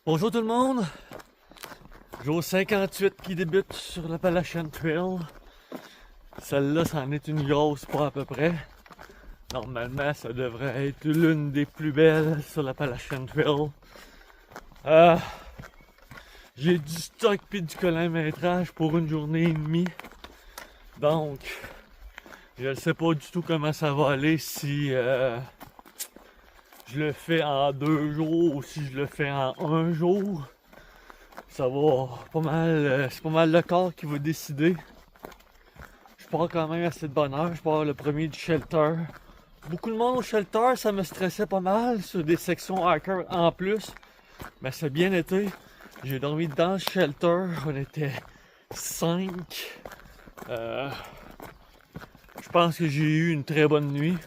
Bonjour tout le monde, jour 58 qui débute sur l'Appalachian Trail. Celle-là, ça en est une grosse pas à peu près. Normalement, ça devrait être l'une des plus belles sur l'Appalachian Trail. J'ai du stock puis du colorimétrage pour une journée et demie. Donc, je ne sais pas du tout comment ça va aller si je le fais en 2 jours ou si je le fais en 1 jour. Ça va pas mal, c'est pas mal le corps qui va décider. Je pars quand même assez de bonne heure, je pars le premier du shelter. Beaucoup de monde au shelter, ça me stressait pas mal sur des sections hiker en plus. Mais ça a bien été. J'ai dormi dans le shelter, on était 5. Je pense que j'ai eu une très bonne nuit.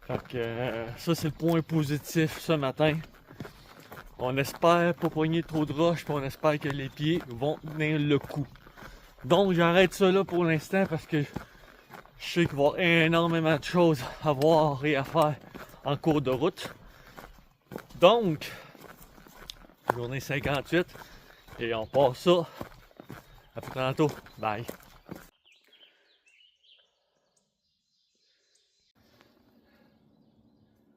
Fait que ça c'est le point positif ce matin. On espère pas pogner trop de roches, puis on espère que les pieds vont tenir le coup. Donc j'arrête ça là pour l'instant parce que je sais qu'il va y avoir énormément de choses à voir et à faire en cours de route. Donc, journée 58 et on part ça. À plus tantôt. Bye.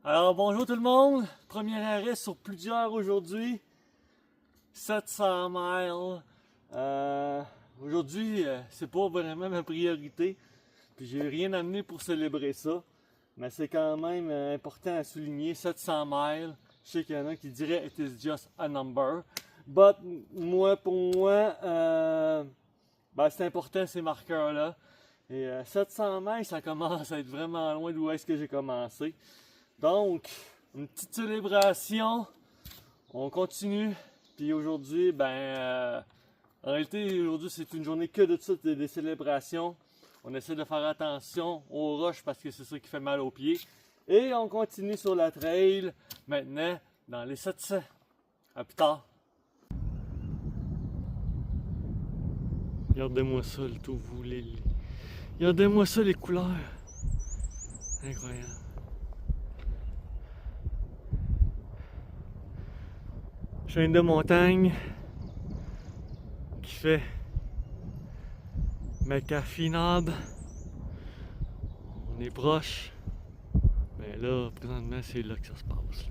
Alors bonjour tout le monde, premier arrêt sur plusieurs aujourd'hui, 700 miles. Aujourd'hui c'est pas vraiment ma priorité, puis j'ai rien amené pour célébrer ça, mais c'est quand même important à souligner, 700 miles, je sais qu'il y en a qui diraient it is just a number, but pour moi, c'est important ces marqueurs là, et 700 miles ça commence à être vraiment loin d'où est-ce que j'ai commencé. Donc, une petite célébration, on continue, puis aujourd'hui, en réalité, aujourd'hui c'est une journée que de tout des célébrations. On essaie de faire attention aux roches parce que c'est ça qui fait mal aux pieds. Et on continue sur la trail, maintenant, dans les 700. À plus tard. Regardez-moi ça, le tout, vous, regardez-moi ça, les couleurs. Incroyable. Chaîne de montagne qui fait Macafinab. On est proche. Mais là, présentement, c'est là que ça se passe.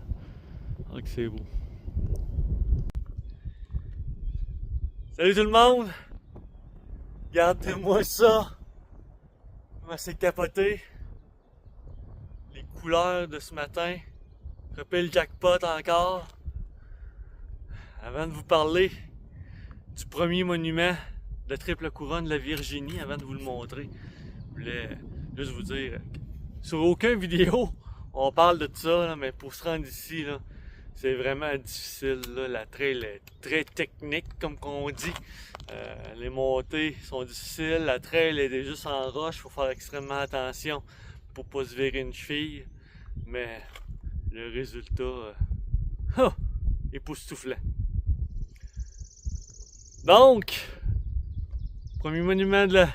Ah, que c'est beau. Salut tout le monde! Regardez-moi ça! Comment c'est capoté! Les couleurs de ce matin. Rappelle le jackpot encore. Avant de vous parler du premier monument de triple couronne de la Virginie, avant de vous le montrer, je voulais juste vous dire, sur aucune vidéo, on parle de ça, là, mais pour se rendre ici, là, c'est vraiment difficile. Là, la trail est très technique, comme on dit. Les montées sont difficiles, la trail est juste en roche, il faut faire extrêmement attention pour pas se virer une cheville. Mais le résultat, époustouflant. Donc, premier monument de la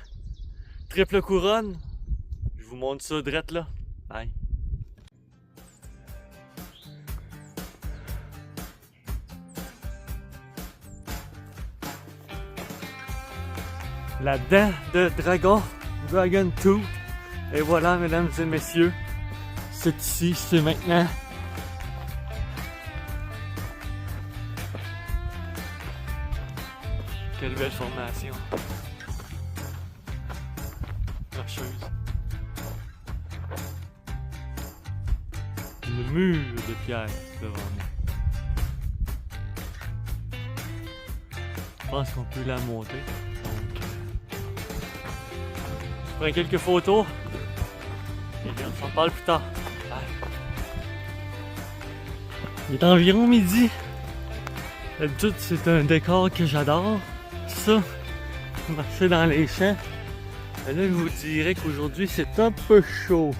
triple couronne. Je vous montre ça drette là. Bye. La dent de dragon, Dragon Tooth. Et voilà, mesdames et messieurs, c'est ici, c'est maintenant. Quelle belle formation. Rocheuse. Le mur de pierre devant moi. Je pense qu'on peut la monter. Donc, je prends quelques photos. Et bien, on s'en parle plus tard. Bye. Il est environ midi. D'habitude, c'est un décor que j'adore. Ça, marcher dans les champs. Et là, je vous dirais qu'aujourd'hui, c'est un peu chaud.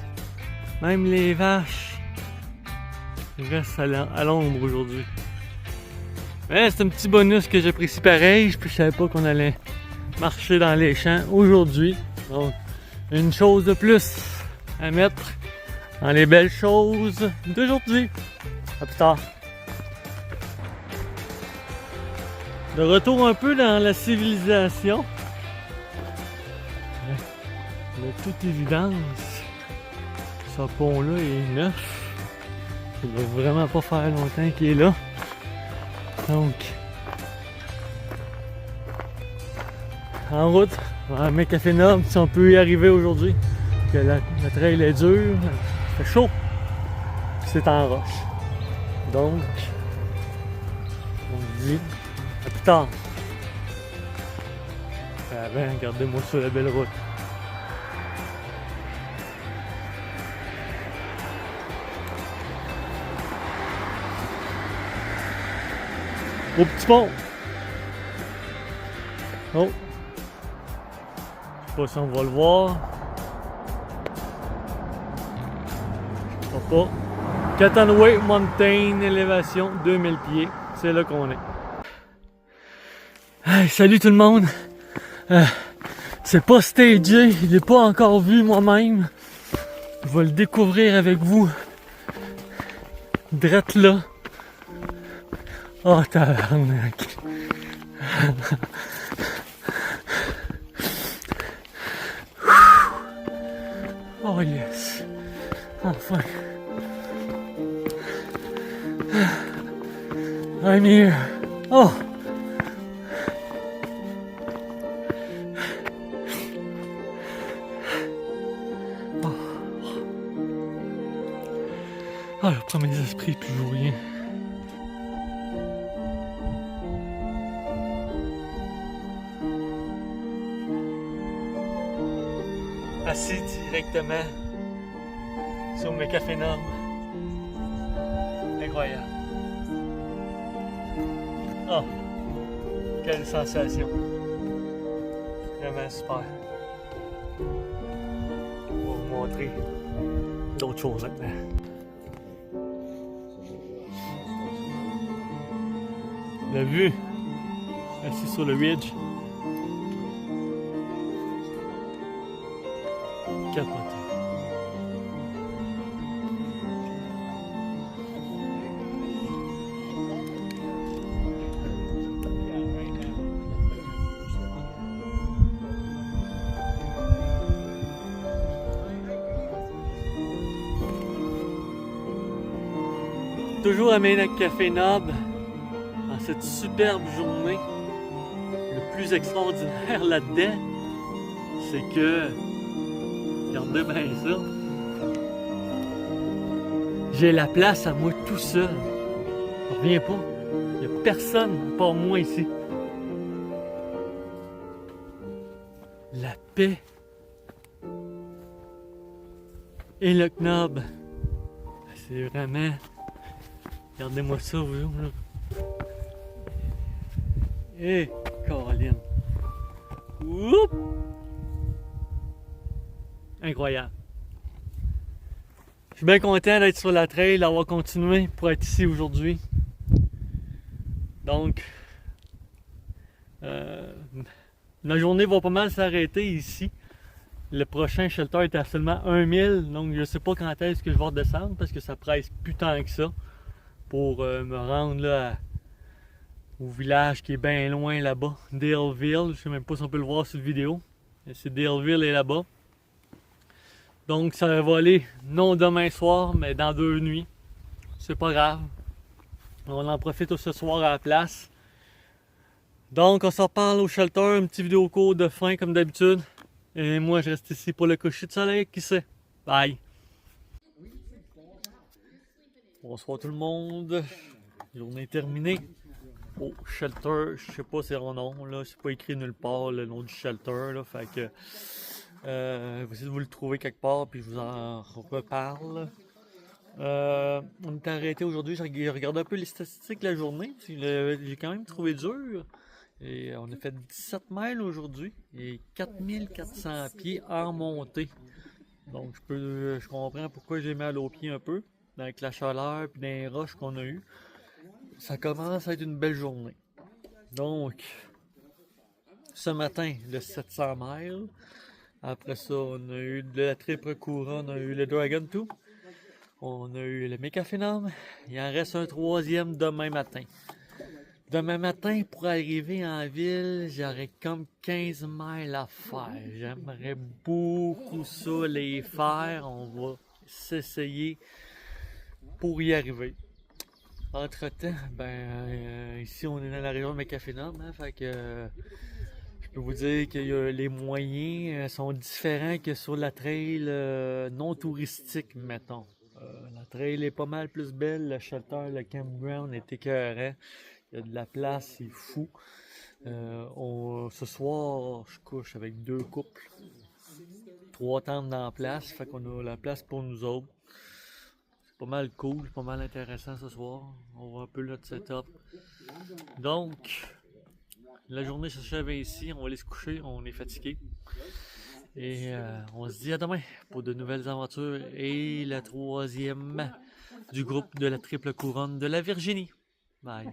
Même les vaches restent à l'ombre aujourd'hui. Mais c'est un petit bonus que j'apprécie pareil. Puis je savais pas qu'on allait marcher dans les champs aujourd'hui. Donc, une chose de plus à mettre dans les belles choses d'aujourd'hui. À plus tard. De retour un peu dans la civilisation. De toute évidence, ce pont-là est neuf. Ça ne doit vraiment pas faire longtemps qu'il est là. Donc, en route, vers McCafé Noble, si on peut y arriver aujourd'hui. Que la trail est dure, il fait chaud, c'est en roche. Donc, on dit à plus tard. Ben, regardez-moi sur la belle route. Au petit pont. Oh. Je sais pas si on va le voir. Je sais pas. Catanway Mountain, élévation 2000 pieds. C'est là qu'on est. Hey, salut tout le monde. C'est pas stagé, je l'ai pas encore vu moi-même. Je vais le découvrir avec vous. Drette là. Oh tabarnak. Oh yes. Enfin. I'm here. Oh. Ah, je prends mes esprits puis je vois rien. Assis directement sur McCafé Noble. Incroyable. Oh, quelle sensation. Vraiment super. Je vais vous montrer d'autres choses maintenant. La vue, assis sur le ridge. Capoté. Toujours à McCafé Noble, dans cette superbe journée. Le plus extraordinaire là-dedans, c'est que, regardez bien ça, j'ai la place à moi tout seul. Je reviens pas, il n'y a personne à part moi ici. La paix et le knob, c'est vraiment... Regardez-moi ça, vous là. Hé, Caroline. Oups! Incroyable. Je suis bien content d'être sur la trail, d'avoir continué pour être ici aujourd'hui. Donc, la journée va pas mal s'arrêter ici. Le prochain shelter est à seulement 1000, donc je sais pas quand est-ce que je vais redescendre parce que ça presse plus tant que ça pour me rendre là au village qui est bien loin là-bas, Daleville. Je sais même pas si on peut le voir sur la vidéo. C'est Daleville est là-bas. Donc ça va aller non demain soir, mais dans 2 nuits. C'est pas grave. On en profite ce soir à la place. Donc on se reparle au shelter, une petite vidéo courte de fin comme d'habitude. Et moi je reste ici pour le coucher de soleil, qui sait. Bye! Bonsoir tout le monde. Journée terminée. Au shelter, je sais pas c'est son nom là, c'est pas écrit nulle part le nom du shelter là, fait que je vais essayer de vous le trouver quelque part puis je vous en reparle. On est arrêté aujourd'hui, j'ai regardé un peu les statistiques de la journée, j'ai quand même trouvé dur. Et on a fait 17 miles aujourd'hui et 4400 pieds en montée. Donc je comprends pourquoi j'ai mal aux pieds un peu, avec la chaleur et les roches qu'on a eues. Ça commence à être une belle journée. Donc, ce matin, le 700 miles. Après ça, on a eu de la triple couronne, on a eu le Dragon 2. On a eu le McCafé Noble. Il en reste un troisième demain matin. Demain matin, pour arriver en ville, j'aurais comme 15 miles à faire. J'aimerais beaucoup ça les faire. On va s'essayer pour y arriver. Entre-temps, ici on est dans la région de Macafénum, hein, fait que je peux vous dire que les moyens sont différents que sur la trail non touristique, mettons. La trail est pas mal plus belle, le shelter, le campground est écœurant. Il y a de la place, c'est fou. Ce soir, je couche avec 2 couples. 3 tentes dans la place, fait qu'on a la place pour nous autres. C'est pas mal cool, pas mal intéressant ce soir. On voit un peu notre setup. Donc, la journée s'achève ici, on va aller se coucher, on est fatigué. Et on se dit à demain pour de nouvelles aventures et la 3e du groupe de la triple couronne de la Virginie. Bye.